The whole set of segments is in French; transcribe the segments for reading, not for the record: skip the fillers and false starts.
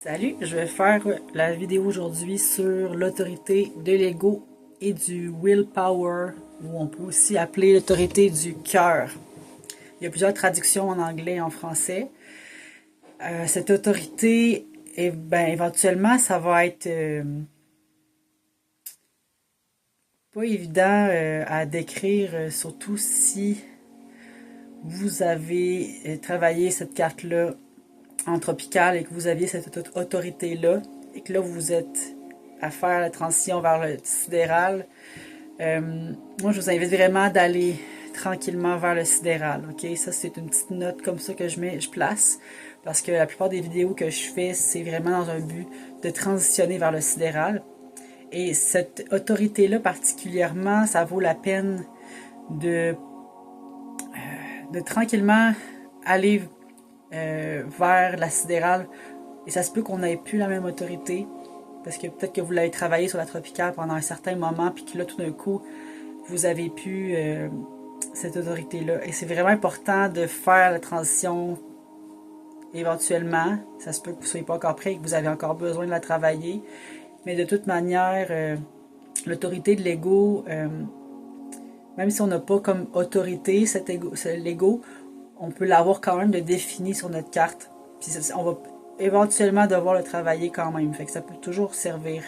Salut, je vais faire la vidéo aujourd'hui sur l'autorité de l'ego et du willpower, ou on peut aussi appeler l'autorité du cœur. Il y a plusieurs traductions en anglais et en français. Cette autorité, éventuellement, ça va être pas évident à décrire, surtout si vous avez travaillé cette carte-là en tropical et que vous aviez cette autorité-là et que là vous êtes à faire la transition vers le sidéral. Moi je vous invite vraiment d'aller tranquillement vers le sidéral, ok? Ça c'est une petite note comme ça que je place parce que la plupart des vidéos que je fais c'est vraiment dans un but de transitionner vers le sidéral. Et cette autorité-là particulièrement, ça vaut la peine de, de tranquillement aller vers la sidérale. Et ça se peut qu'on n'ait plus la même autorité, parce que peut-être que vous l'avez travaillé sur la tropicale pendant un certain moment, puis que là, tout d'un coup, vous avez plus cette autorité-là. Et c'est vraiment important de faire la transition éventuellement. Ça se peut que vous ne soyez pas encore prêt et que vous avez encore besoin de la travailler. Mais de toute manière, l'autorité de l'ego, même si on n'a pas comme autorité l'ego, on peut l'avoir quand même de défini sur notre carte. Puis on va éventuellement devoir le travailler quand même. Fait que ça peut toujours servir.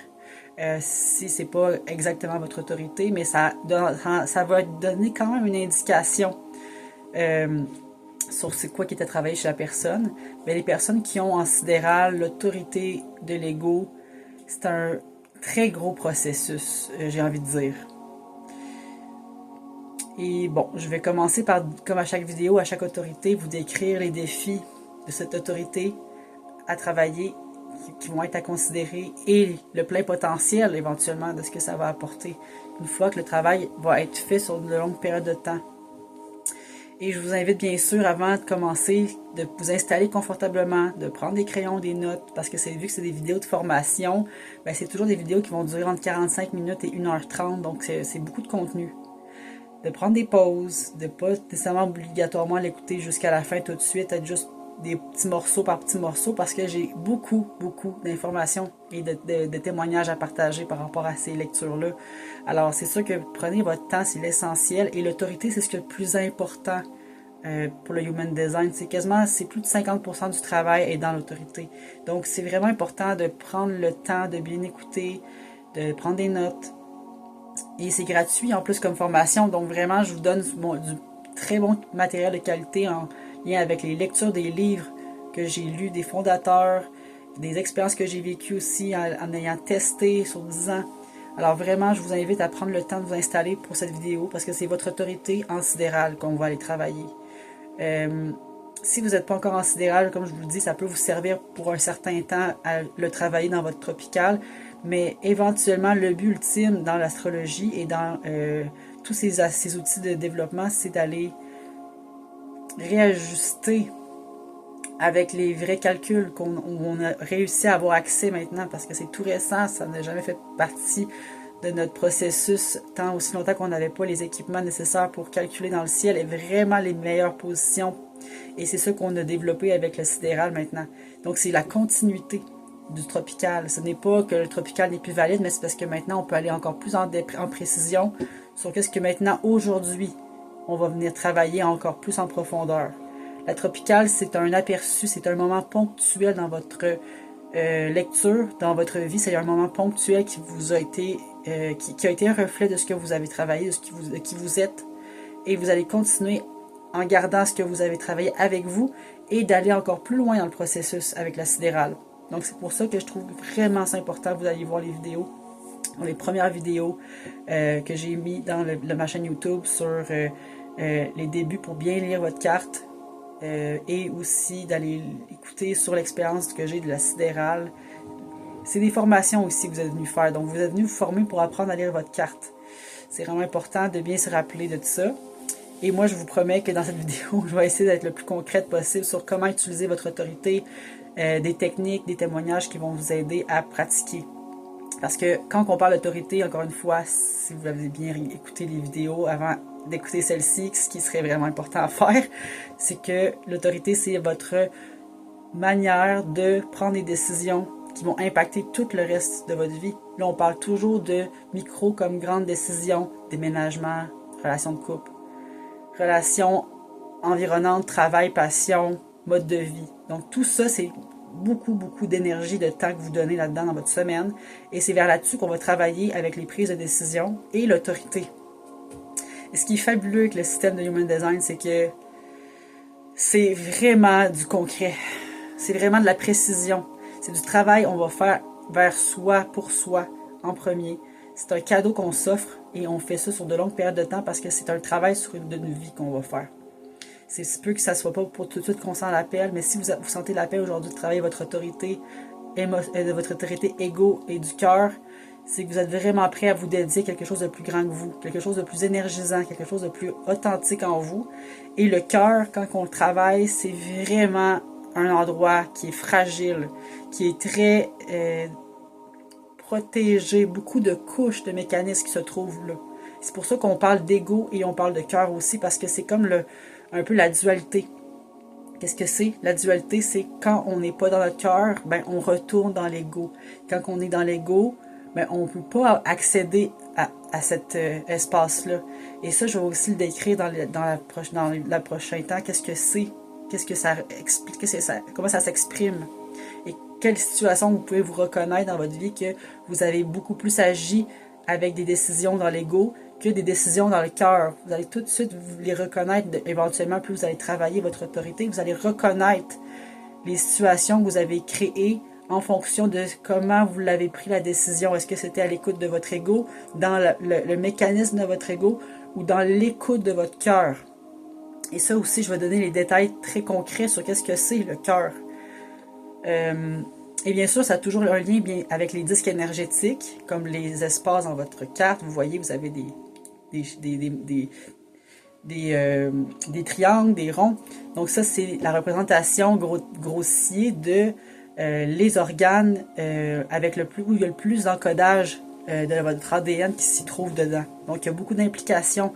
Si c'est pas exactement votre autorité, mais ça va donner quand même une indication sur c'est quoi qui était travaillé chez la personne. Mais les personnes qui ont en sidéral l'autorité de l'ego, c'est un très gros processus, j'ai envie de dire. Et bon, je vais commencer par, comme à chaque vidéo, à chaque autorité, vous décrire les défis de cette autorité à travailler, qui vont être à considérer, et le plein potentiel éventuellement de ce que ça va apporter une fois que le travail va être fait sur de longues périodes de temps. Et je vous invite bien sûr, avant de commencer, de vous installer confortablement, de prendre des crayons, des notes, parce que vu que c'est des vidéos de formation, ben c'est toujours des vidéos qui vont durer entre 45 minutes et 1h30, donc c'est beaucoup de contenu. De prendre des pauses, de pas nécessairement obligatoirement l'écouter jusqu'à la fin tout de suite, être juste des petits morceaux par petits morceaux, parce que j'ai beaucoup d'informations et de témoignages à partager par rapport à ces lectures-là. Alors c'est sûr que prenez votre temps, c'est l'essentiel, et l'autorité c'est ce qui est le plus important pour le Human Design. C'est plus de 50% du travail est dans l'autorité. Donc c'est vraiment important de prendre le temps de bien écouter, de prendre des notes. Et c'est gratuit en plus comme formation, donc vraiment je vous donne du très bon matériel de qualité en lien avec les lectures des livres que j'ai lus, des fondateurs, des expériences que j'ai vécues aussi en ayant testé sur 10 ans. Alors vraiment, je vous invite à prendre le temps de vous installer pour cette vidéo parce que c'est votre autorité en sidéral qu'on va aller travailler. Si vous n'êtes pas encore en sidéral, comme je vous le dis, ça peut vous servir pour un certain temps à le travailler dans votre tropical. Mais éventuellement, le but ultime dans l'astrologie et dans tous ces outils de développement, c'est d'aller réajuster avec les vrais calculs où on a réussi à avoir accès maintenant, parce que c'est tout récent, ça n'a jamais fait partie de notre processus, tant aussi longtemps qu'on n'avait pas les équipements nécessaires pour calculer dans le ciel et vraiment les meilleures positions. Et c'est ça qu'on a développé avec le sidéral maintenant. Donc c'est la continuité du tropical. Ce n'est pas que le tropical n'est plus valide, mais c'est parce que maintenant on peut aller encore plus en précision sur qu'est-ce que maintenant, aujourd'hui, on va venir travailler encore plus en profondeur. La tropicale, c'est un aperçu, c'est un moment ponctuel dans votre lecture, dans votre vie. C'est un moment ponctuel qui vous a été, qui a été un reflet de ce que vous avez travaillé, de qui vous êtes. Et vous allez continuer en gardant ce que vous avez travaillé avec vous et d'aller encore plus loin dans le processus avec la sidérale. Donc c'est pour ça que je trouve vraiment c'est important que vous alliez voir les vidéos, les premières vidéos que j'ai mis dans ma chaîne YouTube sur les débuts pour bien lire votre carte et aussi d'aller écouter sur l'expérience que j'ai de la sidérale. C'est des formations aussi que vous êtes venu faire, donc vous êtes venu vous former pour apprendre à lire votre carte. C'est vraiment important de bien se rappeler de tout ça. Et moi, je vous promets que dans cette vidéo, je vais essayer d'être le plus concrète possible sur comment utiliser votre autorité, des techniques, des témoignages qui vont vous aider à pratiquer. Parce que quand on parle d'autorité, encore une fois, si vous avez bien écouté les vidéos avant d'écouter celle-ci, ce qui serait vraiment important à faire, c'est que l'autorité, c'est manière de prendre des décisions qui vont impacter tout le reste de votre vie. Là, on parle toujours de micro comme grandes décisions, déménagement, relations de couple, relations environnantes, travail, passion, mode de vie. Donc tout ça, c'est beaucoup d'énergie, de temps que vous donnez là-dedans dans votre semaine. Et c'est vers là-dessus qu'on va travailler avec les prises de décision et l'autorité. Et ce qui est fabuleux avec le système de Human Design, c'est que c'est vraiment du concret. C'est vraiment de la précision. C'est du travail qu'on va faire vers soi, pour soi, en premier. C'est un cadeau qu'on s'offre et on fait ça sur de longues périodes de temps parce que c'est un travail sur une vie qu'on va faire. C'est peu que ça ne soit pas pour tout de suite qu'on sent l'appel, mais si vous sentez l'appel aujourd'hui de travailler votre autorité, votre autorité égo et du cœur, c'est que vous êtes vraiment prêt à vous dédier à quelque chose de plus grand que vous, quelque chose de plus énergisant, quelque chose de plus authentique en vous. Et le cœur, quand on le travaille, c'est vraiment un endroit qui est fragile, qui est très protégé, beaucoup de couches de mécanismes qui se trouvent là. C'est pour ça qu'on parle d'ego et on parle de cœur aussi, parce que c'est comme un peu la dualité. Qu'est-ce que c'est? La dualité, c'est quand on n'est pas dans notre cœur, ben on retourne dans l'ego. Quand on est dans l'ego, ben on ne peut pas accéder à cet espace-là. Et ça, je vais aussi le décrire dans le prochain temps. Qu'est-ce que c'est? Qu'est-ce que ça explique? Comment ça s'exprime? Et quelle situation vous pouvez vous reconnaître dans votre vie que vous avez beaucoup plus agi avec des décisions dans l'ego que des décisions dans le cœur. Vous allez tout de suite vous les reconnaître, éventuellement, plus vous allez travailler votre autorité, vous allez reconnaître les situations que vous avez créées en fonction de comment vous l'avez pris la décision. Est-ce que c'était à l'écoute de votre ego, dans le mécanisme de votre ego ou dans l'écoute de votre cœur? Et ça aussi, je vais donner les détails très concrets sur qu'est-ce que c'est le cœur. Et bien sûr, ça a toujours un lien bien avec les disques énergétiques, comme les espaces dans votre carte. Vous voyez, vous avez des triangles, des ronds. Donc ça, c'est la représentation grossier de les organes avec où il y a le plus d'encodage de votre ADN qui s'y trouve dedans. Donc il y a beaucoup d'implications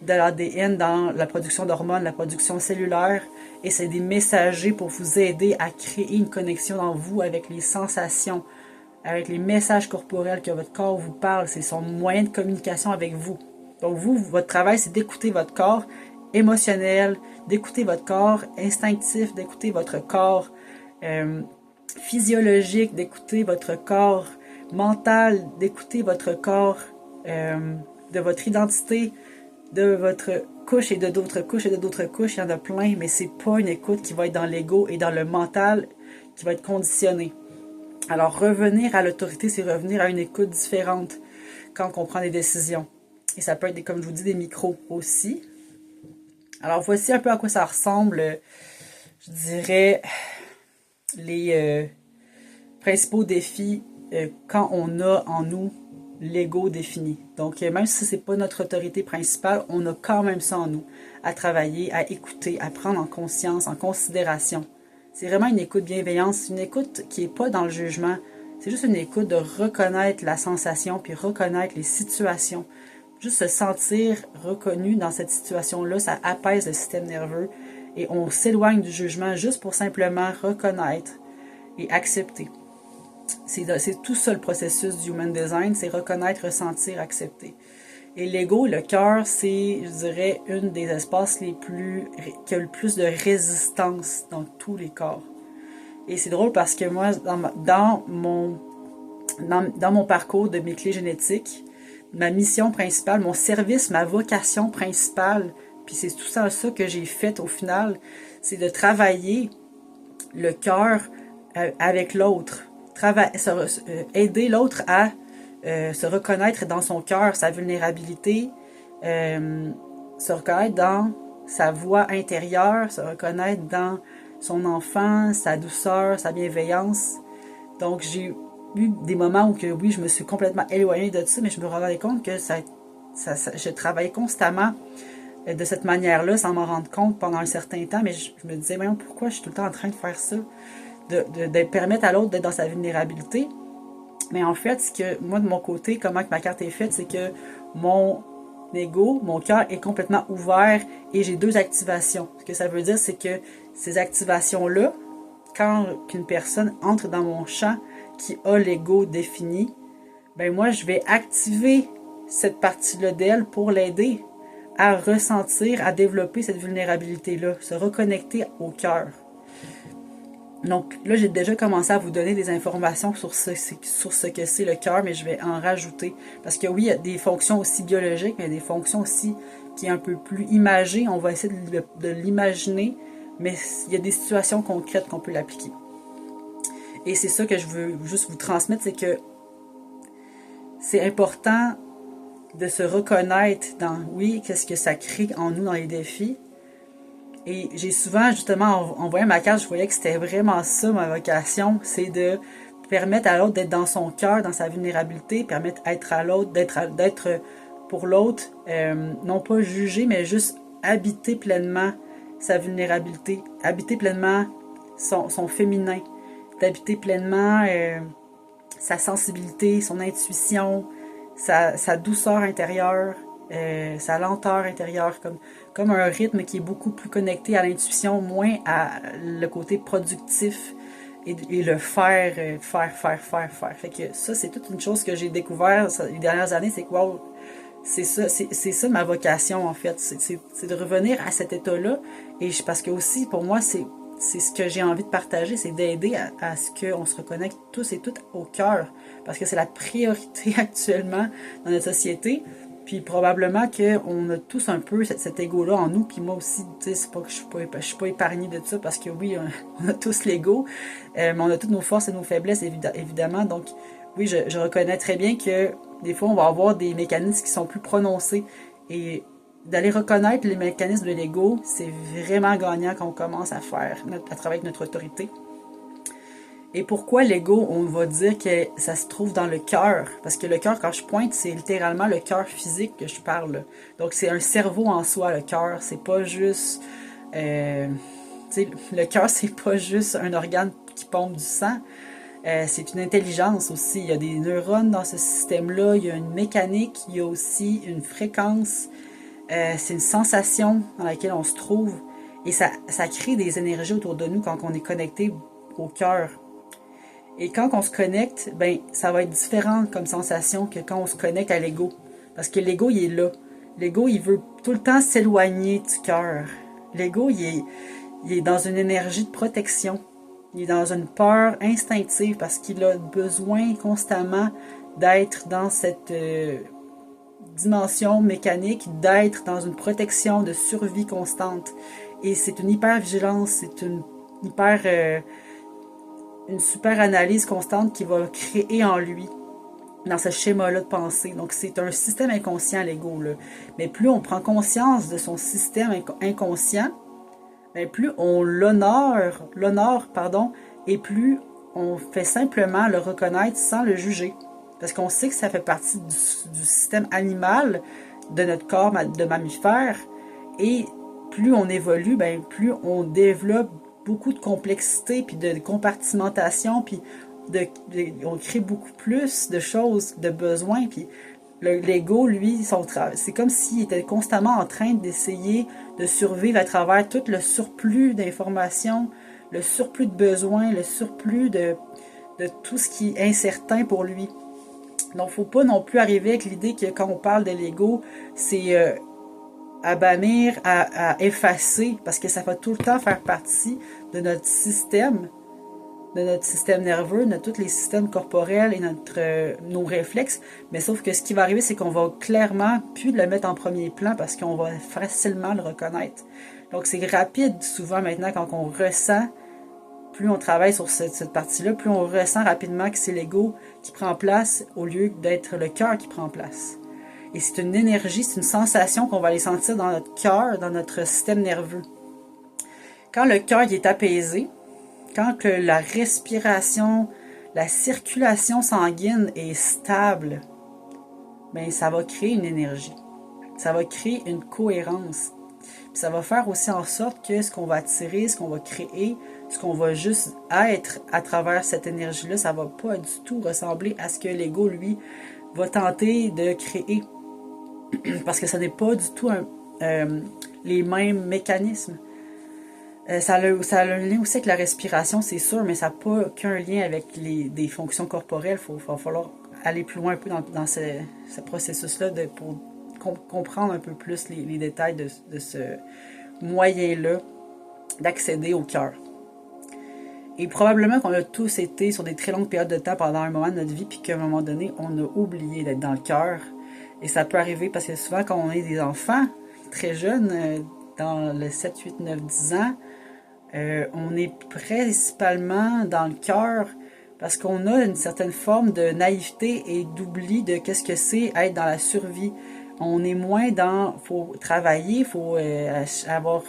de l'ADN dans la production d'hormones, la production cellulaire, et c'est des messagers pour vous aider à créer une connexion dans vous avec les sensations, avec les messages corporels que votre corps vous parle. C'est son moyen de communication avec vous. Donc vous, votre travail, c'est d'écouter votre corps émotionnel, d'écouter votre corps instinctif, d'écouter votre corps physiologique, d'écouter votre corps mental, d'écouter votre corps de votre identité, de votre couche et de d'autres couches et de d'autres couches. Il y en a plein, mais c'est pas une écoute qui va être dans l'ego et dans le mental qui va être conditionnée. Alors revenir à l'autorité, c'est revenir à une écoute différente quand on prend des décisions. Et ça peut être, comme je vous dis, des micros aussi. Alors voici un peu à quoi ça ressemble, je dirais, les principaux défis quand on a en nous l'ego défini. Donc, même si ce n'est pas notre autorité principale, on a quand même ça en nous, à travailler, à écouter, à prendre en conscience, en considération. C'est vraiment une écoute bienveillante, c'est une écoute qui n'est pas dans le jugement, c'est juste une écoute de reconnaître la sensation, puis reconnaître les situations. Juste se sentir reconnu dans cette situation-là, ça apaise le système nerveux et on s'éloigne du jugement juste pour simplement reconnaître et accepter. C'est tout ça le processus du Human Design, c'est reconnaître, ressentir, accepter. Et l'ego, le cœur, c'est, je dirais, une des espaces qui a le plus de résistance dans tous les corps. Et c'est drôle parce que moi, dans mon parcours de mes clés génétiques, ma mission principale, mon service, ma vocation principale, puis c'est tout ça que j'ai fait au final, c'est de travailler le cœur avec l'autre. Aider l'autre à se reconnaître dans son cœur, sa vulnérabilité, se reconnaître dans sa voix intérieure, se reconnaître dans son enfant, sa douceur, sa bienveillance. Donc j'ai eu des moments où oui, je me suis complètement éloignée de ça, mais je me rendais compte que je travaillais constamment de cette manière-là, sans m'en rendre compte pendant un certain temps, mais je me disais, mais pourquoi je suis tout le temps en train de faire ça? De permettre à l'autre d'être dans sa vulnérabilité. Mais en fait, ce que moi, de mon côté, comment que ma carte est faite, c'est que mon ego, mon cœur est complètement ouvert et j'ai 2 activations. Ce que ça veut dire, c'est que ces activations-là quand qu'une personne entre dans mon champ qui a l'ego défini, ben moi, je vais activer cette partie-là d'elle pour l'aider à ressentir, à développer cette vulnérabilité-là, se reconnecter au cœur. Donc là, j'ai déjà commencé à vous donner des informations sur ce que c'est le cœur, mais je vais en rajouter. Parce que oui, il y a des fonctions aussi biologiques, mais il y a des fonctions aussi qui est un peu plus imagées. On va essayer de l'imaginer, mais il y a des situations concrètes qu'on peut l'appliquer. Et c'est ça que je veux juste vous transmettre, c'est que c'est important de se reconnaître dans, oui, qu'est-ce que ça crée en nous dans les défis. Et j'ai souvent, justement, en voyant ma carte, je voyais que c'était vraiment ça, ma vocation, c'est de permettre à l'autre d'être dans son cœur, dans sa vulnérabilité, permettre à l'autre d'être pour l'autre, non pas juger, mais juste habiter pleinement sa vulnérabilité, habiter pleinement son féminin, d'habiter pleinement sa sensibilité, son intuition, sa douceur intérieure, sa lenteur intérieure, comme un rythme qui est beaucoup plus connecté à l'intuition, moins à le côté productif et le faire. Fait que ça, c'est toute une chose que j'ai découvert les dernières années, c'est que wow, c'est ça ma vocation en fait, c'est de revenir à cet état-là, et parce que aussi pour moi c'est ce que j'ai envie de partager, c'est d'aider à ce qu'on se reconnecte tous et toutes au cœur, parce que c'est la priorité actuellement dans notre société. Puis probablement qu'on a tous un peu cet ego-là en nous, puis moi aussi, tu sais, c'est pas que je suis pas épargnée de ça, parce que oui, on a tous l'ego, mais on a toutes nos forces et nos faiblesses, évidemment. Donc oui, je reconnais très bien que des fois, on va avoir des mécanismes qui sont plus prononcés, et d'aller reconnaître les mécanismes de l'ego, c'est vraiment gagnant quand on commence à travailler avec notre autorité. Et pourquoi l'ego, on va dire que ça se trouve dans le cœur? Parce que le cœur, quand je pointe, c'est littéralement le cœur physique que je parle. Donc c'est un cerveau en soi, le cœur. C'est pas juste... le cœur, c'est pas juste un organe qui pompe du sang. C'est une intelligence aussi. Il y a des neurones dans ce système-là. Il y a une mécanique. Il y a aussi une fréquence. C'est une sensation dans laquelle on se trouve. Et ça crée des énergies autour de nous quand on est connecté au cœur. Et quand on se connecte, ben ça va être différent comme sensation que quand on se connecte à l'ego. Parce que l'ego, il est là. L'ego, il veut tout le temps s'éloigner du cœur. L'ego, il est dans une énergie de protection. Il est dans une peur instinctive parce qu'il a besoin constamment d'être dans cette dimension mécanique, d'être dans une protection de survie constante. Et c'est une hyper-vigilance, c'est une super analyse constante qui va créer en lui, dans ce schéma-là de pensée. Donc, c'est un système inconscient, l'ego, là. Mais plus on prend conscience de son système inconscient, bien, plus on l'honore, et plus on fait simplement le reconnaître sans le juger. Parce qu'on sait que ça fait partie du système animal de notre corps de mammifère. Et plus on évolue, bien, plus on développe beaucoup de complexité, puis de compartimentation, puis on crée beaucoup plus de choses, de besoins, puis l'ego, lui, c'est comme s'il était constamment en train d'essayer de survivre à travers tout le surplus d'informations, le surplus de besoins, le surplus de tout ce qui est incertain pour lui. Donc, faut pas non plus arriver avec l'idée que quand on parle de l'ego, c'est à bannir, à effacer, parce que ça va tout le temps faire partie de notre système nerveux, de tous les systèmes corporels et nos réflexes. Mais sauf que ce qui va arriver, c'est qu'on va clairement plus le mettre en premier plan parce qu'on va facilement le reconnaître. Donc c'est rapide souvent maintenant quand on ressent, plus on travaille sur cette partie-là, plus on ressent rapidement que c'est l'ego qui prend place au lieu d'être le cœur qui prend place. Et c'est une énergie, c'est une sensation qu'on va aller sentir dans notre cœur, dans notre système nerveux. Quand le cœur est apaisé, quand que la respiration, la circulation sanguine est stable, bien, ça va créer une énergie. Ça va créer une cohérence. Puis ça va faire aussi en sorte que ce qu'on va attirer, ce qu'on va créer, ce qu'on va juste être à travers cette énergie-là, ça va pas du tout ressembler à ce que l'ego, lui, va tenter de créer. Parce que ce n'est pas du tout les mêmes mécanismes. Ça a un lien aussi avec la respiration, c'est sûr, mais ça n'a pas qu'un lien avec des fonctions corporelles. Va falloir aller plus loin un peu dans ce processus-là pour comprendre un peu plus les détails de ce moyen-là d'accéder au cœur. Et probablement qu'on a tous été sur des très longues périodes de temps pendant un moment de notre vie, puis qu'à un moment donné, on a oublié d'être dans le cœur. Et ça peut arriver parce que souvent, quand on est des enfants, très jeunes, dans le 7, 8, 9, 10 ans, on est principalement dans le cœur parce qu'on a une certaine forme de naïveté et d'oubli de qu'est-ce que c'est être dans la survie. On est moins dans, faut travailler, faut avoir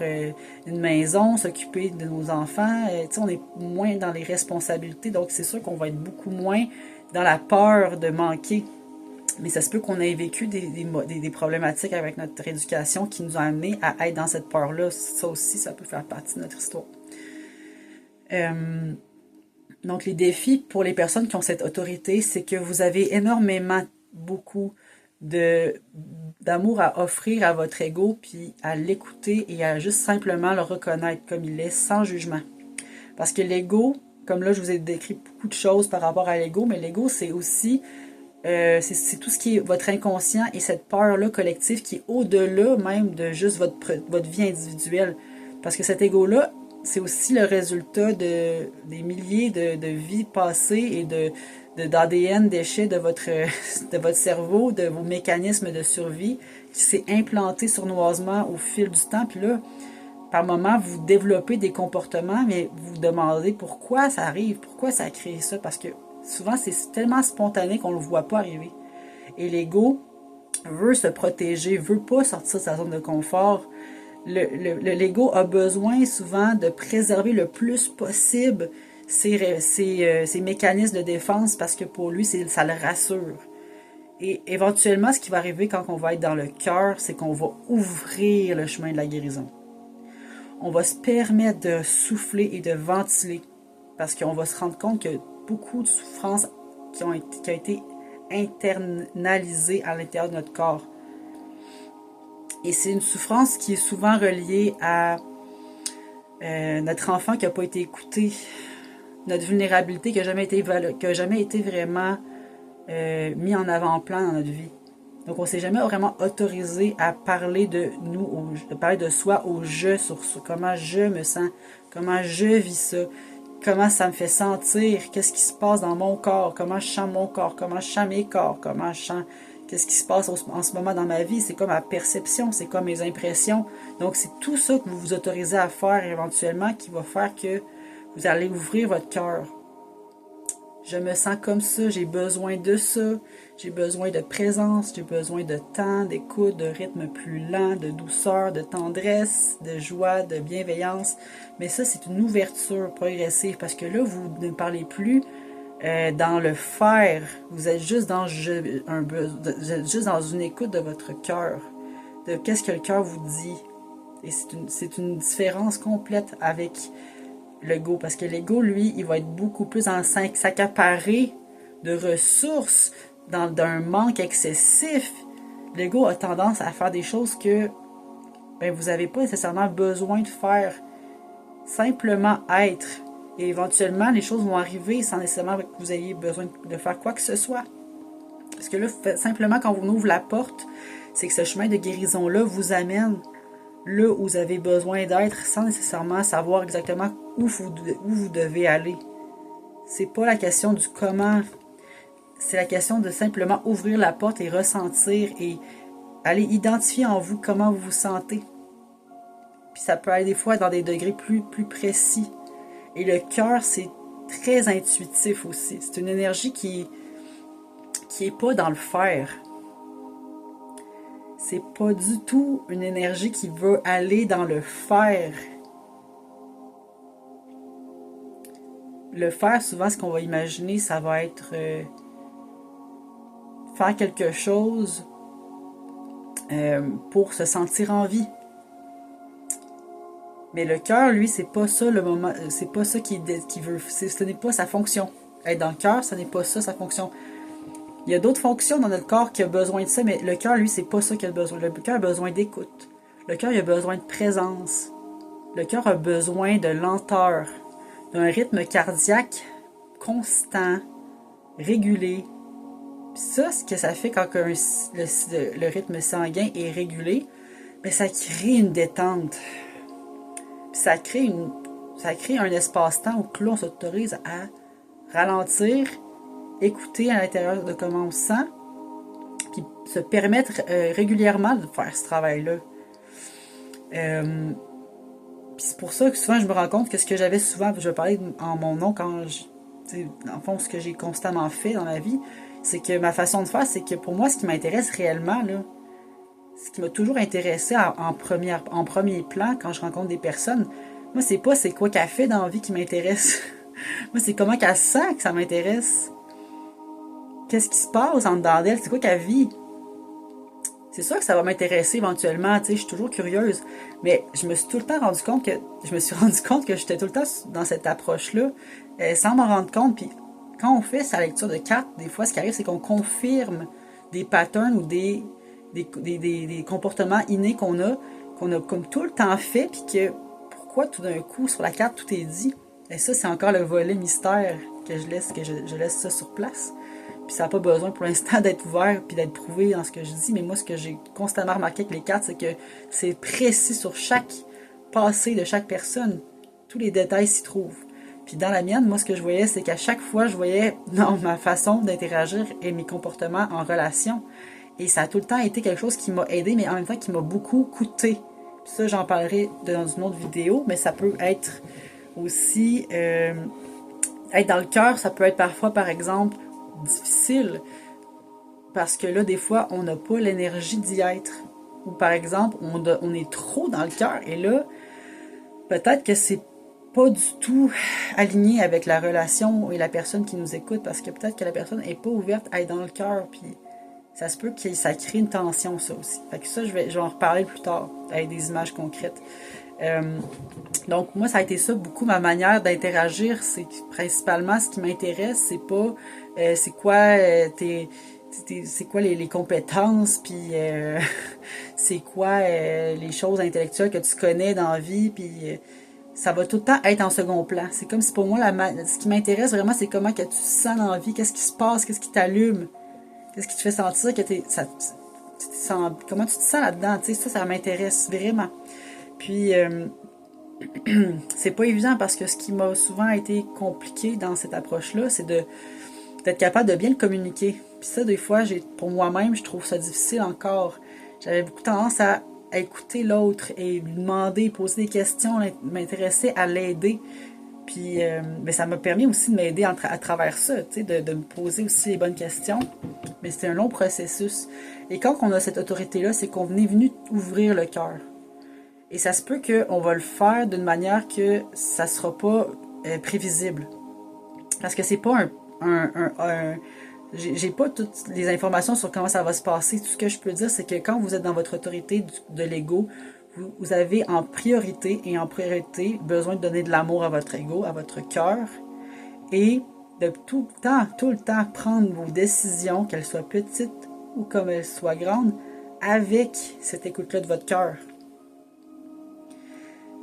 une maison, s'occuper de nos enfants. On est moins dans les responsabilités, donc c'est sûr qu'on va être beaucoup moins dans la peur de manquer. Mais ça se peut qu'on ait vécu des problématiques avec notre éducation qui nous ont amené à être dans cette peur-là. Ça aussi, ça peut faire partie de notre histoire. Donc, les défis pour les personnes qui ont cette autorité, c'est que vous avez énormément, beaucoup d'amour à offrir à votre ego, puis à l'écouter et à juste simplement le reconnaître comme il est, sans jugement. Parce que l'ego, comme là, je vous ai décrit beaucoup de choses par rapport à l'ego, mais l'ego, c'est aussi c'est tout ce qui est votre inconscient et cette peur-là collective qui est au-delà même de juste votre vie individuelle. Parce que cet ego-là, c'est aussi le résultat des milliers de vies passées et d'ADN déchets de votre cerveau, de vos mécanismes de survie qui s'est implanté sournoisement au fil du temps. Puis là, par moment, vous développez des comportements, mais vous vous demandez pourquoi ça arrive, pourquoi ça a créé ça, parce que souvent, c'est tellement spontané qu'on ne le voit pas arriver. Et l'ego veut se protéger, veut pas sortir de sa zone de confort. L'ego a besoin souvent de préserver le plus possible ses mécanismes de défense parce que pour lui, ça le rassure. Et éventuellement, ce qui va arriver quand on va être dans le cœur, c'est qu'on va ouvrir le chemin de la guérison. On va se permettre de souffler et de ventiler parce qu'on va se rendre compte que beaucoup de souffrances qui ont été internalisées à l'intérieur de notre corps. Et c'est une souffrance qui est souvent reliée à notre enfant qui n'a pas été écouté, notre vulnérabilité qui n'a jamais été vraiment mis en avant-plan dans notre vie. Donc, on ne s'est jamais vraiment autorisé à parler de nous, de parler de soi au je, sur comment je me sens, comment je vis ça, comment ça me fait sentir, qu'est-ce qui se passe dans mon corps, comment je sens mon corps, comment je sens mes corps, comment je sens, qu'est-ce qui se passe en ce moment dans ma vie, c'est quoi ma perception, c'est quoi mes impressions. Donc, c'est tout ça que vous vous autorisez à faire éventuellement qui va faire que vous allez ouvrir votre cœur. Je me sens comme ça, j'ai besoin de ça, j'ai besoin de présence, j'ai besoin de temps, d'écoute, de rythme plus lent, de douceur, de tendresse, de joie, de bienveillance. Mais ça, c'est une ouverture progressive parce que là, vous ne parlez plus dans le faire. Vous êtes juste vous êtes juste dans une écoute de votre cœur, de qu'est-ce que le cœur vous dit. Et c'est une différence complète avec l'ego, parce que l'ego, lui, il va être beaucoup plus en s'accaparer de ressources, d'un manque excessif. L'ego a tendance à faire des choses que vous n'avez pas nécessairement besoin de faire. Simplement être. Et éventuellement, les choses vont arriver sans nécessairement que vous ayez besoin de faire quoi que ce soit. Parce que là, simplement, quand on ouvre la porte, c'est que ce chemin de guérison-là vous amène là où vous avez besoin d'être sans nécessairement savoir exactement où vous devez aller. C'est pas la question du comment, c'est la question de simplement ouvrir la porte et ressentir et aller identifier en vous comment vous vous sentez. Puis ça peut aller des fois dans des degrés plus précis. Et le cœur, c'est très intuitif aussi. C'est une énergie qui est pas dans le faire. C'est pas du tout une énergie qui veut aller dans le faire. Le faire, souvent, ce qu'on va imaginer, ça va être faire quelque chose pour se sentir en vie. Mais le cœur, lui, c'est pas ça le moment, c'est pas ça qu'il veut. Ce n'est pas sa fonction. Être dans le cœur, ce n'est pas ça sa fonction. Il y a d'autres fonctions dans notre corps qui a besoin de ça, mais le cœur, lui, c'est pas ça qu'il a besoin. Le cœur a besoin d'écoute. Le cœur, il a besoin de présence. Le cœur a besoin de lenteur, d'un rythme cardiaque constant, régulé. Puis ça, ce que ça fait quand le rythme sanguin est régulé, bien, ça crée une détente. Puis ça crée un espace-temps où l'on s'autorise à ralentir, écouter à l'intérieur de comment on se sent, puis se permettre régulièrement de faire ce travail-là. Puis c'est pour ça que souvent je me rends compte que ce que j'avais souvent, je vais parler en mon nom quand en fond, ce que j'ai constamment fait dans ma vie, c'est que ma façon de faire, c'est que pour moi, ce qui m'intéresse réellement, là, ce qui m'a toujours intéressé en premier plan quand je rencontre des personnes, moi, c'est pas c'est quoi qu'elle fait dans la vie qui m'intéresse. Moi, c'est comment qu'elle sent que ça m'intéresse. Qu'est-ce qui se passe en dedans d'elle? C'est quoi qu'elle vit? C'est sûr que ça va m'intéresser éventuellement, tu sais, je suis toujours curieuse. Mais je me suis tout le temps rendu compte que j'étais tout le temps dans cette approche-là, sans m'en rendre compte. Puis quand on fait sa lecture de cartes, des fois, ce qui arrive, c'est qu'on confirme des patterns ou des comportements innés qu'on a comme tout le temps fait, puis que pourquoi tout d'un coup, sur la carte, tout est dit. Et ça, c'est encore le volet mystère que je laisse ça sur place. Puis ça n'a pas besoin pour l'instant d'être ouvert puis d'être prouvé dans ce que je dis. Mais moi, ce que j'ai constamment remarqué avec les cartes, c'est que c'est précis sur chaque passé de chaque personne. Tous les détails s'y trouvent. Puis dans la mienne, moi, ce que je voyais, c'est qu'à chaque fois, je voyais dans ma façon d'interagir et mes comportements en relation. Et ça a tout le temps été quelque chose qui m'a aidé, mais en même temps qui m'a beaucoup coûté. Puis ça, j'en parlerai dans une autre vidéo, mais ça peut être aussi... être dans le cœur, ça peut être parfois, par exemple, difficile parce que là, des fois, on n'a pas l'énergie d'y être. Ou par exemple, on est trop dans le cœur et là, peut-être que c'est pas du tout aligné avec la relation et la personne qui nous écoute parce que peut-être que la personne n'est pas ouverte à être dans le cœur puis ça se peut que ça crée une tension, ça aussi. Fait que ça, je vais en reparler plus tard avec des images concrètes. Donc moi ça a été ça beaucoup ma manière d'interagir, c'est principalement ce qui m'intéresse, c'est pas c'est quoi c'est quoi les compétences puis c'est quoi les choses intellectuelles que tu connais dans la vie puis ça va tout le temps être en second plan. C'est comme si pour moi ce qui m'intéresse vraiment c'est comment que tu te sens dans la vie, qu'est-ce qui se passe, qu'est-ce qui t'allume, qu'est-ce qui te fait sentir que comment tu te sens là-dedans, tu sais, ça m'intéresse vraiment. Puis c'est pas évident parce que ce qui m'a souvent été compliqué dans cette approche-là, c'est d'être capable de bien le communiquer. Puis ça, des fois, pour moi-même, je trouve ça difficile encore. J'avais beaucoup tendance à écouter l'autre et lui demander, poser des questions, m'intéresser à l'aider. Puis mais ça m'a permis aussi de m'aider à travers ça, tu sais, de me poser aussi les bonnes questions. Mais c'était un long processus. Et quand on a cette autorité-là, c'est qu'on est venu ouvrir le cœur. Et ça se peut qu'on va le faire d'une manière que ça ne sera pas prévisible. Parce que c'est pas j'ai pas toutes les informations sur comment ça va se passer. Tout ce que je peux dire, c'est que quand vous êtes dans votre autorité de l'ego, vous avez en priorité besoin de donner de l'amour à votre ego, à votre cœur, et de tout le temps prendre vos décisions, qu'elles soient petites ou comme elles soient grandes, avec cette écoute-là de votre cœur.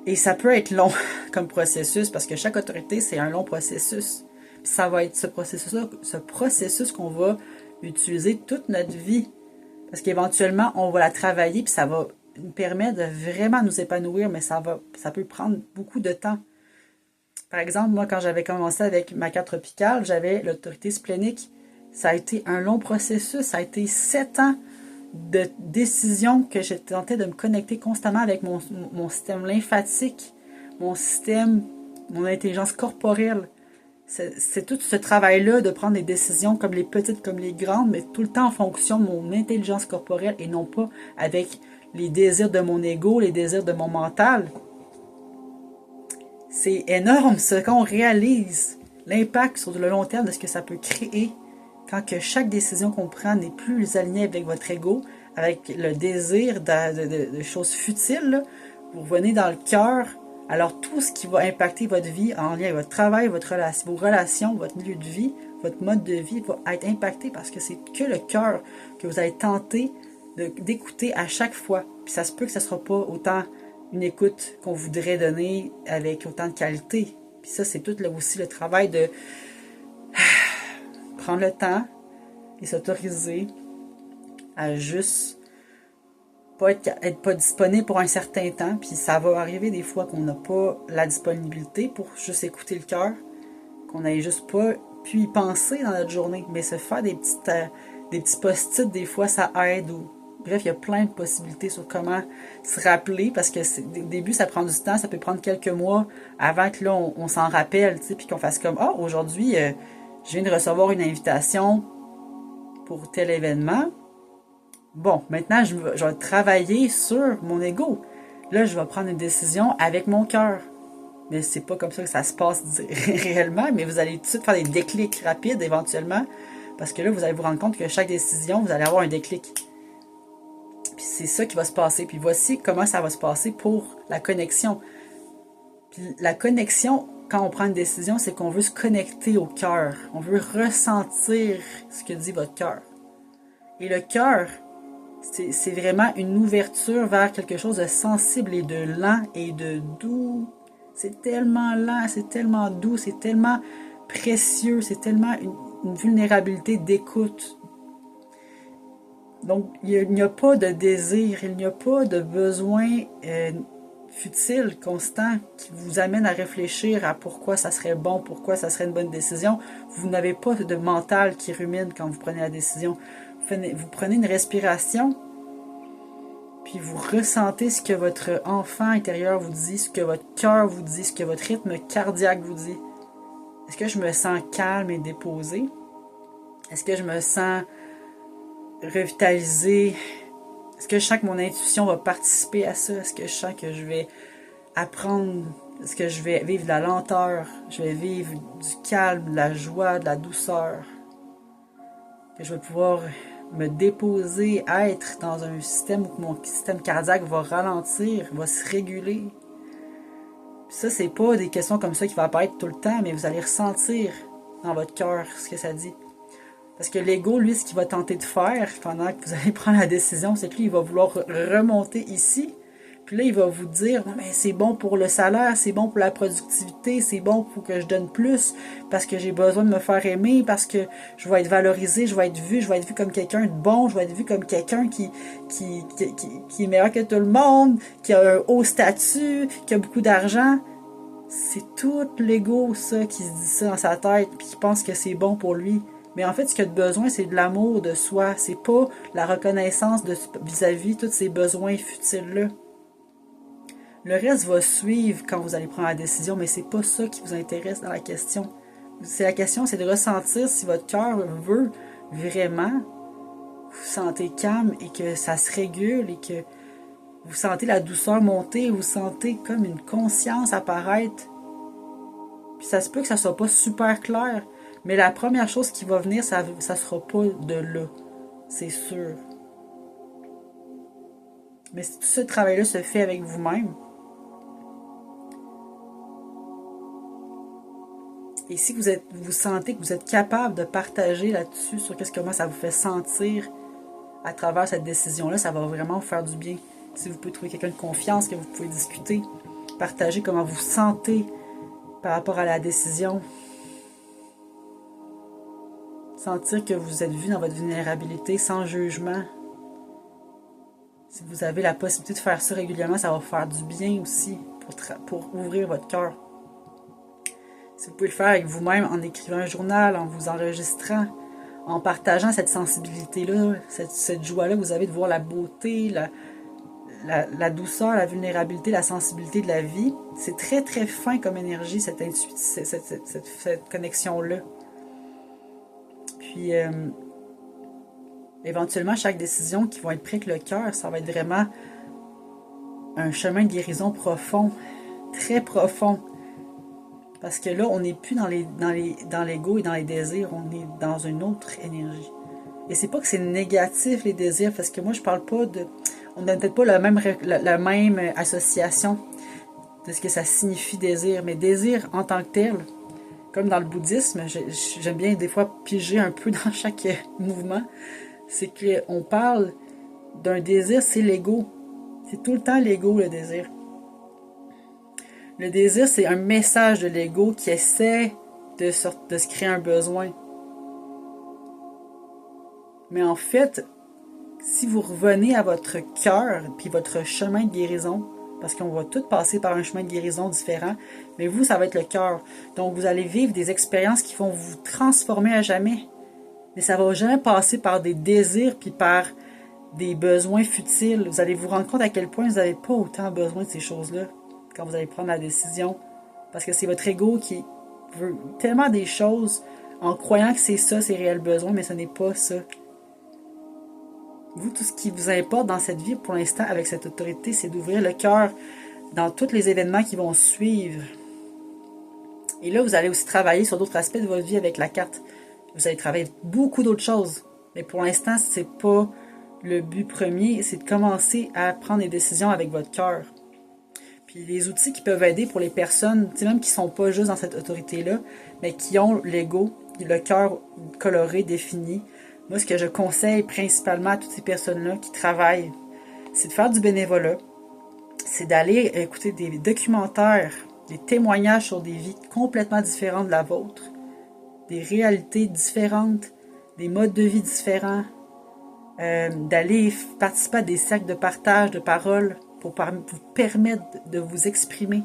Et ça peut être long comme processus parce que chaque autorité, c'est un long processus. Puis ça va être ce processus qu'on va utiliser toute notre vie. Parce qu'éventuellement, on va la travailler puis ça va nous permettre de vraiment nous épanouir, mais ça peut prendre beaucoup de temps. Par exemple, moi, quand j'avais commencé avec ma carte tropicale, j'avais l'autorité splénique. Ça a été un long processus. Ça a été 7 ans de décision que je tentais de me connecter constamment avec mon système lymphatique, mon intelligence corporelle. C'est tout ce travail-là de prendre des décisions comme les petites, comme les grandes, mais tout le temps en fonction de mon intelligence corporelle et non pas avec les désirs de mon ego, les désirs de mon mental. C'est énorme, ça, quand on réalise l'impact sur le long terme de ce que ça peut créer quand que chaque décision qu'on prend n'est plus alignée avec votre ego, avec le désir de choses futiles, là, vous revenez dans le cœur, alors tout ce qui va impacter votre vie en lien avec votre travail, vos relations, votre milieu de vie, votre mode de vie va être impacté parce que c'est que le cœur que vous allez tenter d'écouter à chaque fois. Puis ça se peut que ça ne sera pas autant une écoute qu'on voudrait donner avec autant de qualité. Puis ça, c'est tout là aussi le travail de prendre le temps et s'autoriser à juste pas être pas disponible pour un certain temps. Puis ça va arriver des fois qu'on n'a pas la disponibilité pour juste écouter le cœur, qu'on n'ait juste pas pu y penser dans notre journée. Mais se faire des petits post-it, des fois, ça aide. Bref, il y a plein de possibilités sur comment se rappeler, parce que au début, ça prend du temps, ça peut prendre quelques mois avant que là, on s'en rappelle, tu sais, puis qu'on fasse comme, ah, aujourd'hui, je viens de recevoir une invitation pour tel événement. Bon, maintenant, je vais travailler sur mon ego. Là, je vais prendre une décision avec mon cœur. Mais c'est pas comme ça que ça se passe réellement, mais vous allez tout de suite faire des déclics rapides éventuellement, parce que là, vous allez vous rendre compte que chaque décision, vous allez avoir un déclic. Puis c'est ça qui va se passer. Puis voici comment ça va se passer pour la connexion. Puis la connexion, quand on prend une décision, c'est qu'on veut se connecter au cœur. On veut ressentir ce que dit votre cœur. Et le cœur, c'est vraiment une ouverture vers quelque chose de sensible et de lent et de doux. C'est tellement lent, c'est tellement doux, c'est tellement précieux, c'est tellement une vulnérabilité d'écoute. Donc, il n'y a pas de désir, il n'y a pas de besoin futile, constant, qui vous amène à réfléchir à pourquoi ça serait bon, pourquoi ça serait une bonne décision. Vous n'avez pas de mental qui rumine quand vous prenez la décision. Vous prenez une respiration, puis vous ressentez ce que votre enfant intérieur vous dit, ce que votre cœur vous dit, ce que votre rythme cardiaque vous dit. Est-ce que je me sens calme et déposée? Est-ce que je me sens revitalisée? Est-ce que je sens que mon intuition va participer à ça? Est-ce que je sens que je vais apprendre? Est-ce que je vais vivre de la lenteur? Je vais vivre du calme, de la joie, de la douceur? Que je vais pouvoir me déposer, être dans un système où mon système cardiaque va ralentir, va se réguler. Puis ça, c'est pas des questions comme ça qui vont apparaître tout le temps, mais vous allez ressentir dans votre cœur ce que ça dit. Parce que l'ego, lui, ce qu'il va tenter de faire pendant que vous allez prendre la décision, c'est que lui, il va vouloir remonter ici. Puis là, il va vous dire, non, mais c'est bon pour le salaire, c'est bon pour la productivité, c'est bon pour que je donne plus, parce que j'ai besoin de me faire aimer, parce que je vais être valorisé, je vais être vu comme quelqu'un de bon, je vais être vu comme quelqu'un qui est meilleur que tout le monde, qui a un haut statut, qui a beaucoup d'argent. C'est tout l'ego, ça, qui se dit ça dans sa tête, puis qui pense que c'est bon pour lui. Mais en fait, ce qu'il a de besoin, c'est de l'amour de soi. C'est pas la reconnaissance vis-à-vis tous ces besoins futiles-là. Le reste va suivre quand vous allez prendre la décision, mais c'est pas ça qui vous intéresse dans la question. La question, c'est de ressentir si votre cœur veut vraiment, vous sentez calme et que ça se régule et que vous sentez la douceur monter, vous sentez comme une conscience apparaître. Puis ça se peut que ça soit pas super clair, mais la première chose qui va venir, ça sera pas de là. C'est sûr. Mais si tout ce travail-là se fait avec vous-même, et si vous sentez que vous êtes capable de partager là-dessus sur comment ça vous fait sentir à travers cette décision-là, ça va vraiment vous faire du bien. Si vous pouvez trouver quelqu'un de confiance, que vous pouvez discuter, partager comment vous sentez par rapport à la décision. Sentir que vous êtes vu dans votre vulnérabilité sans jugement. Si vous avez la possibilité de faire ça régulièrement, ça va vous faire du bien aussi pour ouvrir votre cœur. Si vous pouvez le faire avec vous-même en écrivant un journal, en vous enregistrant, en partageant cette sensibilité-là, cette joie-là que vous avez de voir la beauté, la douceur, la vulnérabilité, la sensibilité de la vie. C'est très très fin comme énergie, cette connexion-là. Puis, éventuellement, chaque décision qui va être prise avec le cœur, ça va être vraiment un chemin de guérison profond, très profond. Parce que là, on n'est plus dans l'ego et dans les désirs, on est dans une autre énergie. Et c'est pas que c'est négatif, les désirs, parce que moi, je parle pas de... On n'a peut-être pas la même association de ce que ça signifie désir, mais désir en tant que tel, comme dans le bouddhisme, j'aime bien des fois piger un peu dans chaque mouvement, c'est qu'on parle d'un désir, c'est l'ego. C'est tout le temps l'ego, le désir. Le désir, c'est un message de l'ego qui essaie de se créer un besoin. Mais en fait, si vous revenez à votre cœur puis votre chemin de guérison, parce qu'on va tous passer par un chemin de guérison différent, mais vous, ça va être le cœur. Donc, vous allez vivre des expériences qui vont vous transformer à jamais. Mais ça ne va jamais passer par des désirs puis par des besoins futiles. Vous allez vous rendre compte à quel point vous n'avez pas autant besoin de ces choses-là quand vous allez prendre la décision. Parce que c'est votre ego qui veut tellement des choses en croyant que c'est ça, ses réels besoins, mais ce n'est pas ça. Vous, tout ce qui vous importe dans cette vie pour l'instant avec cette autorité, c'est d'ouvrir le cœur dans tous les événements qui vont suivre. Et là, vous allez aussi travailler sur d'autres aspects de votre vie avec la carte. Vous allez travailler beaucoup d'autres choses. Mais pour l'instant, c'est pas le but premier, c'est de commencer à prendre des décisions avec votre cœur. Puis les outils qui peuvent aider pour les personnes, même qui ne sont pas juste dans cette autorité-là, mais qui ont l'ego, le cœur coloré, défini. Moi, ce que je conseille principalement à toutes ces personnes-là qui travaillent, c'est de faire du bénévolat, c'est d'aller écouter des documentaires, des témoignages sur des vies complètement différentes de la vôtre, des réalités différentes, des modes de vie différents, d'aller participer à des cercles de partage de paroles pour vous permettre de vous exprimer,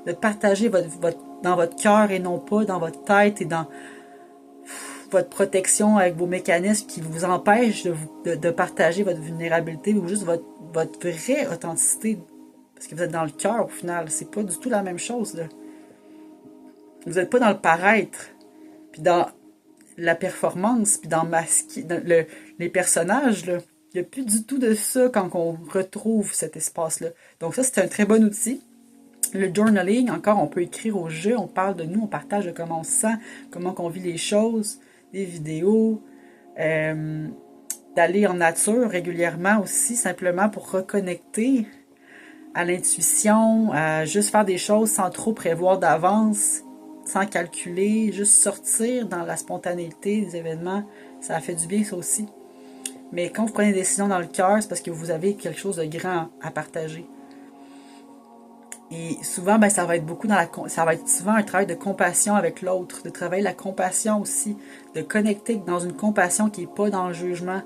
de partager dans votre cœur et non pas dans votre tête et dans votre protection avec vos mécanismes qui vous empêchent de partager votre vulnérabilité ou juste votre vraie authenticité. Parce que vous êtes dans le cœur au final. C'est pas du tout la même chose, là. Vous n'êtes pas dans le paraître, puis dans la performance, puis dans masquer les personnages, là. Il n'y a plus du tout de ça quand on retrouve cet espace-là. Donc ça, c'est un très bon outil. Le journaling, encore, on peut écrire au jeu, on parle de nous, on partage de comment on se sent, comment on vit les choses, des vidéos, d'aller en nature régulièrement aussi, simplement pour reconnecter à l'intuition, à juste faire des choses sans trop prévoir d'avance, sans calculer, juste sortir dans la spontanéité des événements, ça a fait du bien ça aussi. Mais quand vous prenez des décisions dans le cœur, c'est parce que vous avez quelque chose de grand à partager. Et souvent, ça va être ça va être souvent un travail de compassion avec l'autre, de travailler la compassion aussi, de connecter dans une compassion qui n'est pas dans le jugement,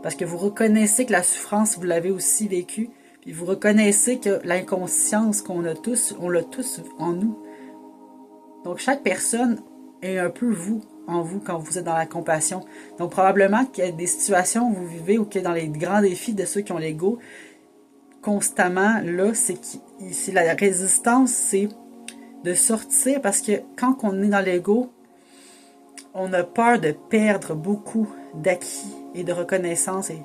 parce que vous reconnaissez que la souffrance, vous l'avez aussi vécue, puis vous reconnaissez que l'inconscience qu'on a tous, on l'a tous en nous. Donc chaque personne est un peu vous, en vous, quand vous êtes dans la compassion. Donc probablement qu'il y a des situations où vous vivez ou que dans les grands défis de ceux qui ont l'ego, constamment, là, c'est la résistance, c'est de sortir parce que quand on est dans l'ego, on a peur de perdre beaucoup d'acquis et de reconnaissance et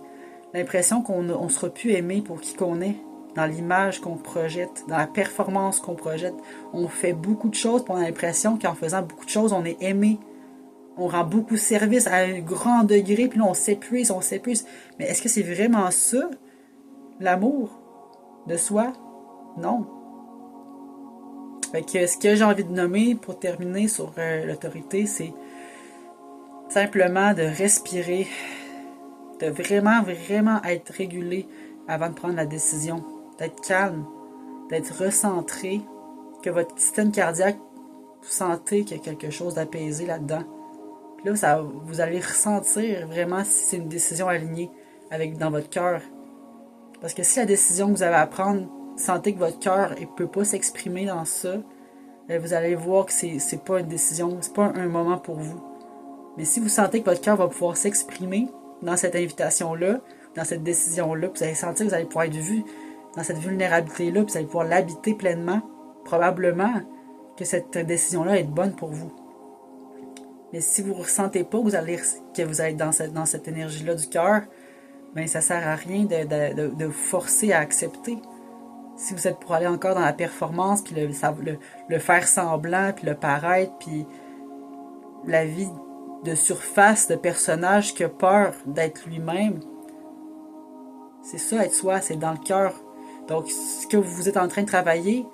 l'impression qu'on ne sera plus aimé pour qui qu'on est, dans l'image qu'on projette, dans la performance qu'on projette. On fait beaucoup de choses, puis on a l'impression qu'en faisant beaucoup de choses, on est aimé. On rend beaucoup de service à un grand degré, puis là, on s'épuise. Mais est-ce que c'est vraiment ça, l'amour de soi? Non. Fait que ce que j'ai envie de nommer pour terminer sur l'autorité, c'est simplement de respirer, de vraiment, vraiment être régulé avant de prendre la décision, d'être calme, d'être recentré, que votre système cardiaque, vous sentez qu'il y a quelque chose d'apaisé là-dedans. Puis là, vous allez ressentir vraiment si c'est une décision alignée dans votre cœur. Parce que si la décision que vous avez à prendre, sentez que votre cœur ne peut pas s'exprimer dans ça, vous allez voir que c'est pas une décision, c'est pas un moment pour vous. Mais si vous sentez que votre cœur va pouvoir s'exprimer dans cette invitation-là, dans cette décision-là, vous allez sentir que vous allez pouvoir être vu dans cette vulnérabilité-là, puis vous allez pouvoir l'habiter pleinement, probablement que cette décision-là est bonne pour vous. Mais si vous ne ressentez pas que vous allez être dans cette énergie-là du cœur, bien, ça ne sert à rien de vous forcer à accepter. Si vous êtes pour aller encore dans la performance, puis le faire semblant, puis le paraître, puis la vie de surface de personnage qui a peur d'être lui-même, c'est ça, être soi, c'est dans le cœur. Donc, ce que vous êtes en train de travailler,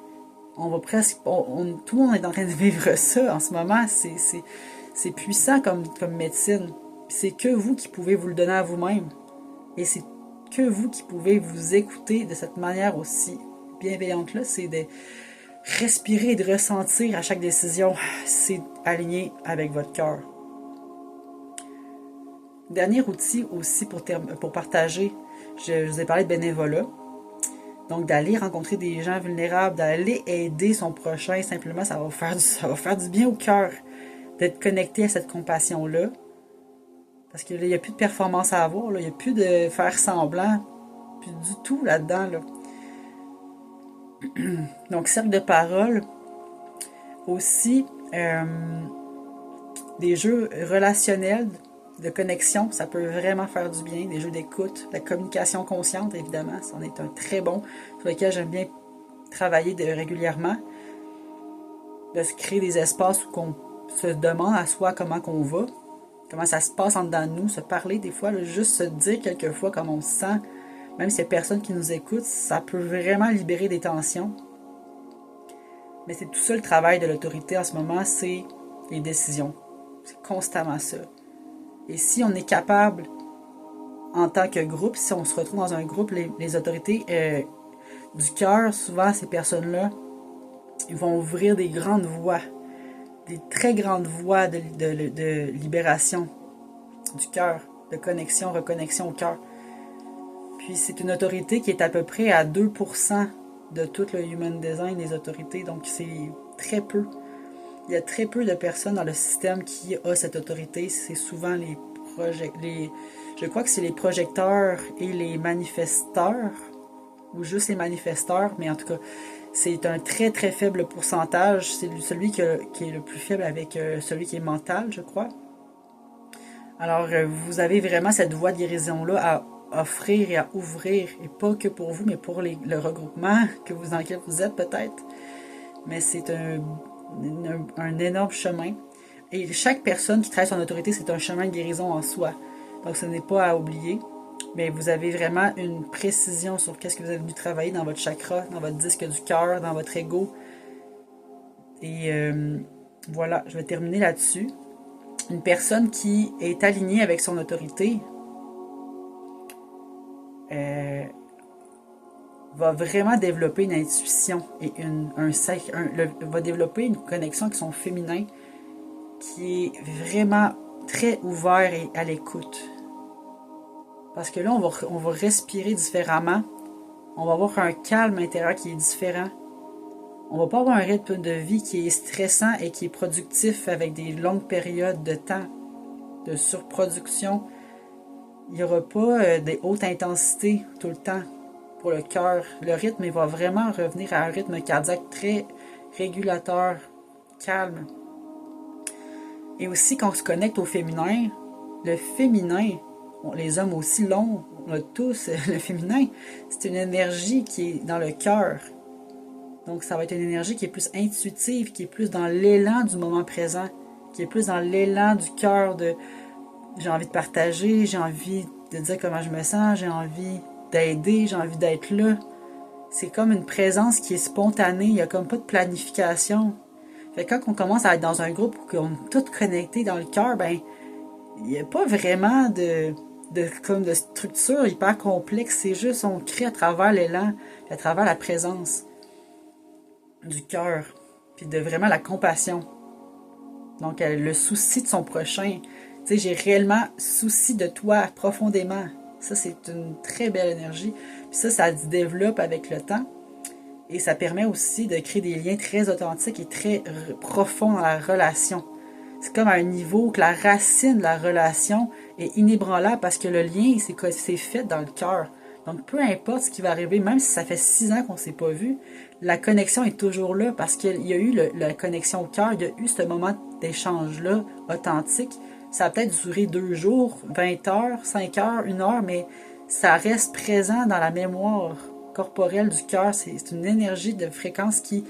on va presque... tout le monde est en train de vivre ça en ce moment. C'est puissant comme médecine. Puis c'est que vous qui pouvez vous le donner à vous-même. Et c'est que vous qui pouvez vous écouter de cette manière aussi bienveillante-là. C'est respirer et de ressentir à chaque décision, c'est aligné avec votre cœur. Dernier outil aussi pour partager, je vous ai parlé de bénévolat. Donc, d'aller rencontrer des gens vulnérables, d'aller aider son prochain, simplement, ça va faire du bien au cœur d'être connecté à cette compassion-là. Parce qu'il n'y a plus de performance à avoir, là. Il n'y a plus de faire semblant, plus du tout là-dedans. Là. Donc, cercle de parole. Aussi, des jeux relationnels de connexion, ça peut vraiment faire du bien. Des jeux d'écoute, la communication consciente, évidemment, c'en est un très bon, sur lequel j'aime bien travailler régulièrement. De se créer des espaces où on se demande à soi comment qu'on va, comment ça se passe en dedans de nous, se parler des fois, là, juste se dire quelquefois comment on se sent, même si il y a personne qui nous écoute, ça peut vraiment libérer des tensions. Mais c'est tout ça le travail de l'autorité en ce moment, c'est les décisions. C'est constamment ça. Et si on est capable, en tant que groupe, si on se retrouve dans un groupe, les autorités du cœur, souvent ces personnes-là, ils vont ouvrir des grandes voies, des très grandes voies de libération du cœur, de connexion, reconnexion au cœur. Puis c'est une autorité qui est à peu près à 2% de tout le human design des autorités, donc c'est très peu. Il y a très peu de personnes dans le système qui a cette autorité. C'est souvent je crois que c'est les projecteurs et les manifesteurs, ou juste les manifesteurs, mais en tout cas, c'est un très très faible pourcentage. C'est celui qui est le plus faible avec celui qui est mental, je crois. Alors, vous avez vraiment cette voie de guérison-là à offrir et à ouvrir, et pas que pour vous, mais pour le regroupement dans lequel vous êtes peut-être. Mais c'est un énorme chemin. Et chaque personne qui travaille son autorité, c'est un chemin de guérison en soi. Donc, ce n'est pas à oublier. Mais vous avez vraiment une précision sur qu'est-ce que vous avez venu travailler dans votre chakra, dans votre disque du cœur, dans votre ego. Et voilà, je vais terminer là-dessus. Une personne qui est alignée avec son autorité va vraiment développer une intuition et va développer une connexion avec son féminin qui est vraiment très ouvert et à l'écoute. Parce que là, on va respirer différemment. On va avoir un calme intérieur qui est différent. On va pas avoir un rythme de vie qui est stressant et qui est productif avec des longues périodes de temps de surproduction. Il n'y aura pas des hautes intensités tout le temps pour le cœur. Le rythme, il va vraiment revenir à un rythme cardiaque très régulateur, calme. Et aussi, quand on se connecte au féminin, le féminin, les hommes aussi l'ont, on a tous le féminin, c'est une énergie qui est dans le cœur. Donc, ça va être une énergie qui est plus intuitive, qui est plus dans l'élan du moment présent, qui est plus dans l'élan du cœur de j'ai envie de partager, j'ai envie de dire comment je me sens, j'ai envie d'aider, j'ai envie d'être là. C'est comme une présence qui est spontanée, il n'y a comme pas de planification. Fait que quand on commence à être dans un groupe où on est tous connectés dans le cœur, ben il n'y a pas vraiment de structure hyper complexe, c'est juste on crée à travers l'élan, à travers la présence du cœur, puis de vraiment la compassion. Donc le souci de son prochain. Tu sais, j'ai réellement souci de toi profondément. Ça, c'est une très belle énergie. Puis ça se développe avec le temps. Et ça permet aussi de créer des liens très authentiques et très profonds dans la relation. C'est comme à un niveau que la racine de la relation est inébranlable parce que le lien, c'est fait dans le cœur. Donc, peu importe ce qui va arriver, même si ça fait 6 ans qu'on ne s'est pas vu, la connexion est toujours là parce qu'il y a eu la connexion au cœur, il y a eu ce moment d'échange-là, authentique. Ça a peut-être duré 2 jours, 20 heures, 5 heures, 1 heure, mais ça reste présent dans la mémoire corporelle du cœur. C'est une énergie de fréquence qui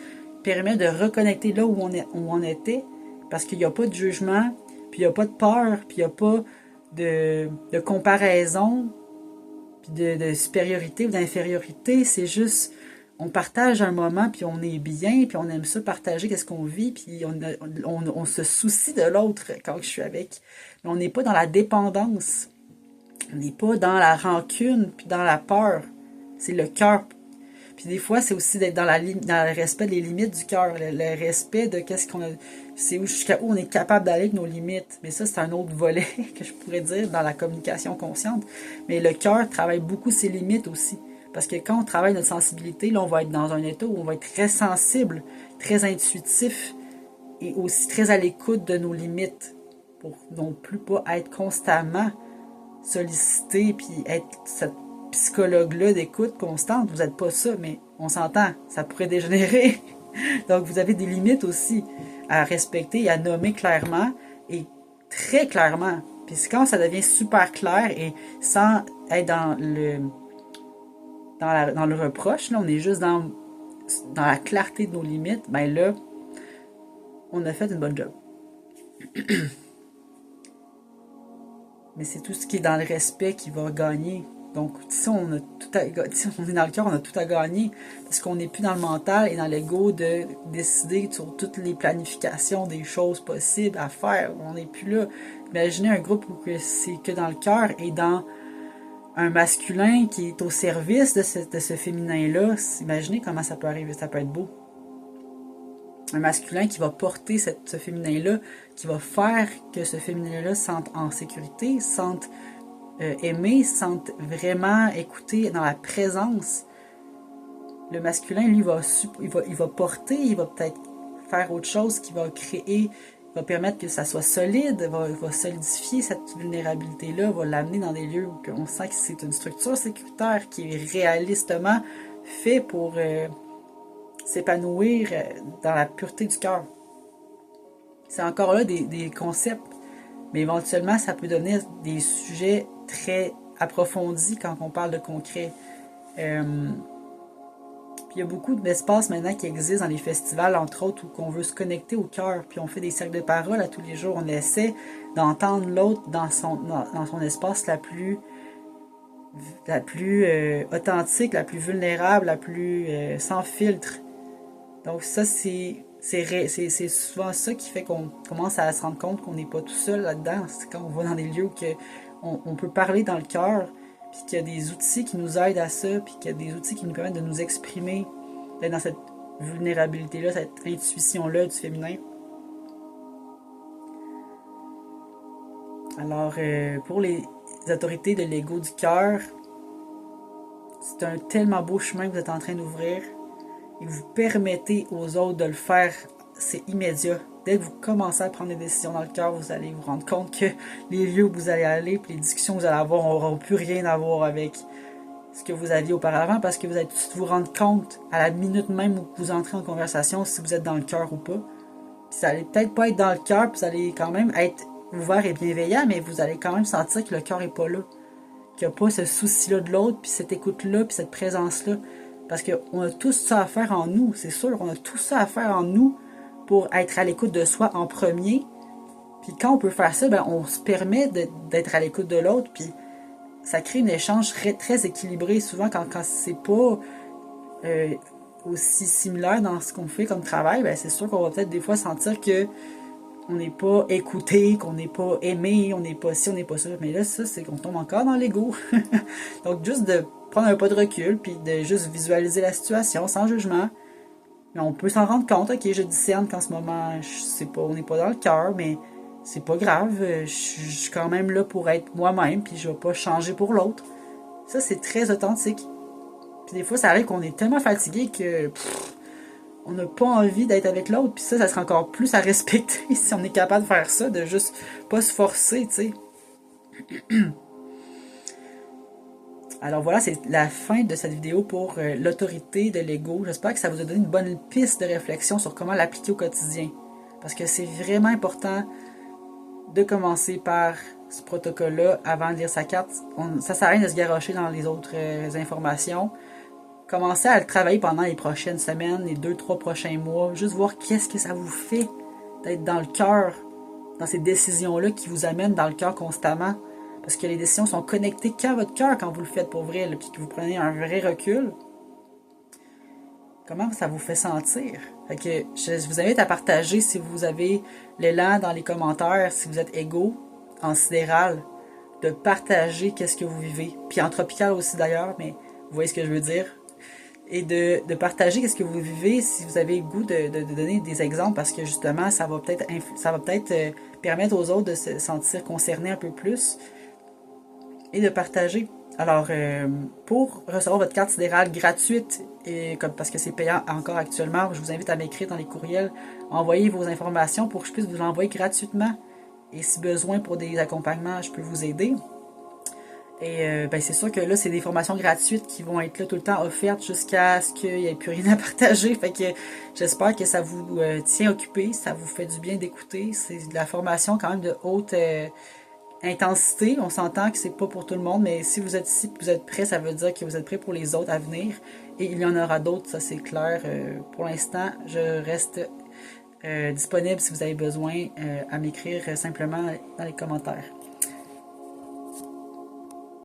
permet de reconnecter là où on était, parce qu'il n'y a pas de jugement, puis il n'y a pas de peur, puis il n'y a pas de comparaison, puis de supériorité ou d'infériorité. C'est juste, on partage un moment, puis on est bien, puis on aime ça partager qu'est-ce qu'on vit, puis on se soucie de l'autre quand je suis avec. Mais on n'est pas dans la dépendance. On n'est pas dans la rancune, puis dans la peur. C'est le cœur. Puis des fois, c'est aussi d'être dans le respect des limites du cœur, le respect de qu'est-ce qu'on a, c'est jusqu'à où on est capable d'aller avec nos limites. Mais ça, c'est un autre volet que je pourrais dire dans la communication consciente. Mais le cœur travaille beaucoup ses limites aussi. Parce que quand on travaille notre sensibilité, là, on va être dans un état où on va être très sensible, très intuitif et aussi très à l'écoute de nos limites pour non plus pas être constamment sollicité puis être cette psychologue-là d'écoute constante. Vous n'êtes pas ça, mais on s'entend, ça pourrait dégénérer. Donc, vous avez des limites aussi à respecter et à nommer clairement et très clairement. Puis quand ça devient super clair et sans être dans le reproche, là, on est juste dans la clarté de nos limites, ben là, on a fait une bonne job. Mais c'est tout ce qui est dans le respect qui va gagner. Donc, si on est dans le cœur, on a tout à gagner. Parce qu'on n'est plus dans le mental et dans l'ego de décider sur toutes les planifications des choses possibles à faire. On n'est plus là. Imaginez un groupe où c'est que dans le cœur et dans un masculin qui est au service de ce féminin-là. Imaginez comment ça peut arriver, ça peut être beau. Un masculin qui va porter ce féminin-là, qui va faire que ce féminin-là se sente en sécurité, se sente aimé, se sente vraiment écouté dans la présence. Le masculin, lui, il va porter, il va peut-être faire autre chose qui va créer, va permettre que ça soit solide, va solidifier cette vulnérabilité-là, va l'amener dans des lieux où on sent que c'est une structure sécuritaire qui est réalistement fait pour s'épanouir dans la pureté du cœur. C'est encore là des concepts, mais éventuellement, ça peut devenir des sujets très approfondis quand on parle de concret. Puis il y a beaucoup d'espaces maintenant qui existent dans les festivals, entre autres, où on veut se connecter au cœur, puis on fait des cercles de parole à tous les jours. On essaie d'entendre l'autre dans son espace la plus authentique, la plus vulnérable, la plus sans filtre. Donc ça, c'est souvent ça qui fait qu'on commence à se rendre compte qu'on n'est pas tout seul là-dedans. C'est quand on va dans des lieux où on peut parler dans le cœur, puis qu'il y a des outils qui nous aident à ça, puis qu'il y a des outils qui nous permettent de nous exprimer, d'être dans cette vulnérabilité-là, cette intuition-là du féminin. Alors, pour les autorités de l'ego du cœur, c'est un tellement beau chemin que vous êtes en train d'ouvrir. Et vous permettez aux autres de le faire, c'est immédiat. Dès que vous commencez à prendre des décisions dans le cœur, vous allez vous rendre compte que les lieux où vous allez aller, puis les discussions que vous allez avoir n'auront plus rien à voir avec ce que vous aviez auparavant, parce que vous allez vous rendre compte à la minute même où vous entrez en conversation si vous êtes dans le cœur ou pas. Puis ça allait peut-être pas être dans le cœur, puis vous allez quand même être ouvert et bienveillant, mais vous allez quand même sentir que le cœur n'est pas là. Qu'il n'y a pas ce souci-là de l'autre, puis cette écoute-là, puis cette présence-là. Parce qu'on a tout ça à faire en nous, c'est sûr, on a tout ça à faire en nous pour être à l'écoute de soi en premier. Puis quand on peut faire ça, ben on se permet d'être à l'écoute de l'autre, puis ça crée un échange très équilibré. Souvent, quand c'est pas aussi similaire dans ce qu'on fait comme travail, ben c'est sûr qu'on va peut-être des fois sentir que on n'est pas écouté, qu'on n'est pas aimé, on n'est pas ci, on n'est pas ça. Mais là, ça, c'est qu'on tombe encore dans l'ego. Donc, juste de prendre un pas de recul, puis de juste visualiser la situation sans jugement. Mais on peut s'en rendre compte, ok, je discerne qu'en ce moment, on n'est pas dans le cœur, mais c'est pas grave, je suis quand même là pour être moi-même, puis je vais pas changer pour l'autre. Ça, c'est très authentique. Puis des fois, ça arrive qu'on est tellement fatigué que on n'a pas envie d'être avec l'autre, puis ça sera encore plus à respecter si on est capable de faire ça, de juste pas se forcer, tu sais. Alors voilà, c'est la fin de cette vidéo pour l'autorité de l'ego. J'espère que ça vous a donné une bonne piste de réflexion sur comment l'appliquer au quotidien. Parce que c'est vraiment important de commencer par ce protocole-là avant de lire sa carte. Ça sert à rien de se garrocher dans les autres informations. Commencez à le travailler pendant les prochaines semaines, les 2-3 prochains mois. Juste voir qu'est-ce que ça vous fait d'être dans le cœur, dans ces décisions-là qui vous amènent dans le cœur constamment. Parce que les décisions sont connectées qu'à votre cœur quand vous le faites pour vrai, puis que vous prenez un vrai recul. Comment ça vous fait sentir? Fait que je vous invite à partager si vous avez l'élan dans les commentaires, si vous êtes égaux, en sidéral, de partager qu'est-ce que vous vivez. Puis en tropical aussi d'ailleurs, mais vous voyez ce que je veux dire. et de partager ce que vous vivez si vous avez le goût de donner des exemples parce que justement, ça va peut-être permettre aux autres de se sentir concernés un peu plus et de partager. Alors, pour recevoir votre carte sidérale gratuite, et comme parce que c'est payant encore actuellement, je vous invite à m'écrire dans les courriels, envoyer vos informations pour que je puisse vous l'envoyer gratuitement. Et si besoin pour des accompagnements, je peux vous aider. Et ben c'est sûr que là, c'est des formations gratuites qui vont être là tout le temps offertes jusqu'à ce qu'il n'y ait plus rien à partager. Fait que j'espère que ça vous tient occupé, ça vous fait du bien d'écouter. C'est de la formation quand même de haute intensité. On s'entend que c'est pas pour tout le monde, mais si vous êtes ici, vous êtes prêt, ça veut dire que vous êtes prêt pour les autres à venir. Et il y en aura d'autres, ça c'est clair. Pour l'instant, je reste disponible si vous avez besoin à m'écrire simplement dans les commentaires.